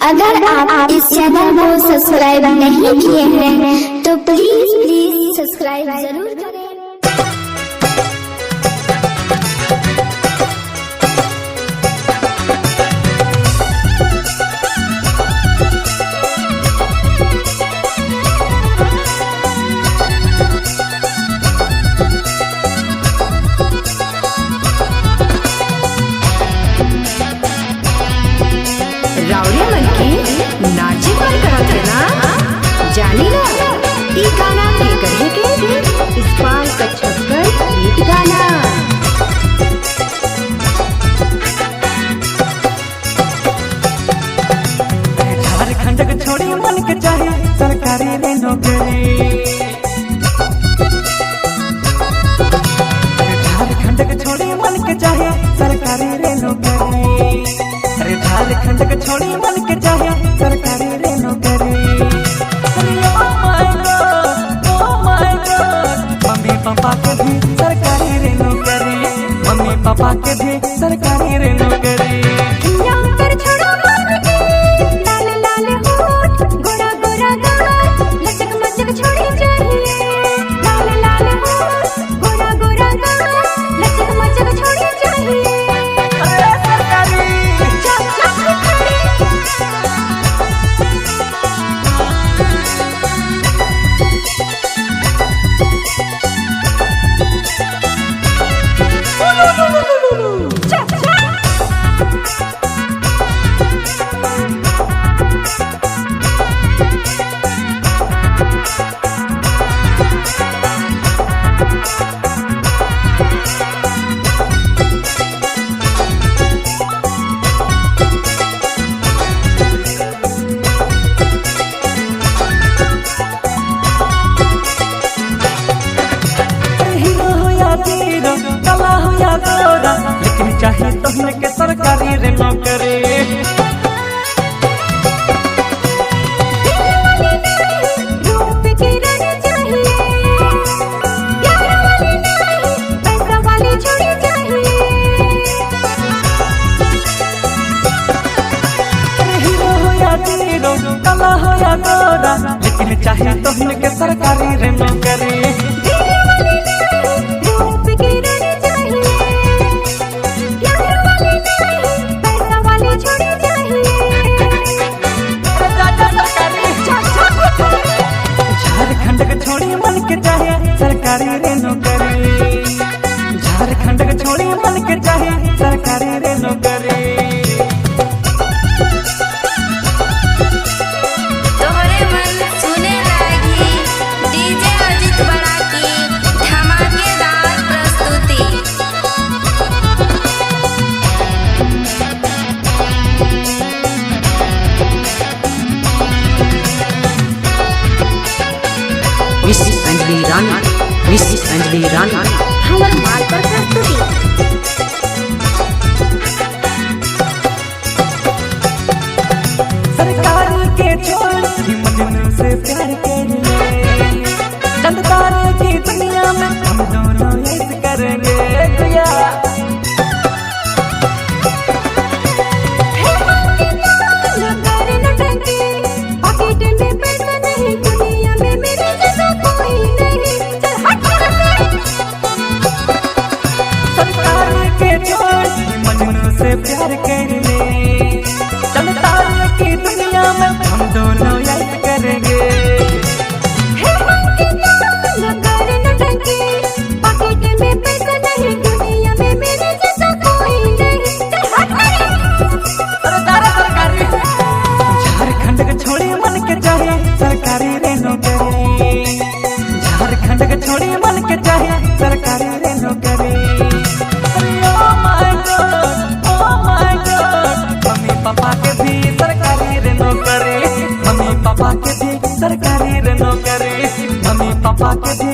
अगर आप इस चैनल को सब्सक्राइब नहीं किए हैं तो प्लीज सब्सक्राइब जरूर करें। रावड़िया मन की नाची पर करत है ना जानी ना ई गाना के कहे के इस बार का छक्कर गीत गाना झारखंड के छोड़ी मन के चाहे सरकारी रे नौकरी। झारखंड के छोड़ी मन के चाहे सरकारी रे नौकरी। अरे झारखंड के छोड़ी मन के चाहे सरकारी रे नौकरी। Oh my God, mummy papa के भी सरकारी रे नौकरी। मम्मी पापा के भी सरकारी रे नौकरी। कला हो या गोरा लेकिन चाहे तुमने के सरकारी रे नौकरी। हीरो हो या जीरो कला हो या गोरा लेकिन चाहे तुमने के सरकारी रे नौकरी। झारखंड के छोड़ी मन के चाहे सरकारी रे नौकरी। झारखंड के छोड़ी मन के चाहे सरकारी रे नौकरी। तोहरे मन सुने लागी डीजे अजित बड़ा की धमाकेदार प्रस्तुति। मिस अंजलि रानी हमर माल पर प्रस्तुति। सरकार के छोड़ मजनू से प्यार करेंगे। जनता की दुनिया में हम दोनों ऐसे करेंगे भैया। मजनू से प्यार कर ले जनता की दुनिया में हम दोनों ऐसे करेंगे। झारखंड के छोड़ी मन के चाहे सरकारी रे नौकरी। झारखंड के छोड़ी मन के चाहे सरकारी रे नौकरी। मम्मी पापा के भी सरकारी रे नौकरी। मम्मी पापा के भी सरकारी रे नौकरी। मम्मी पापा के भी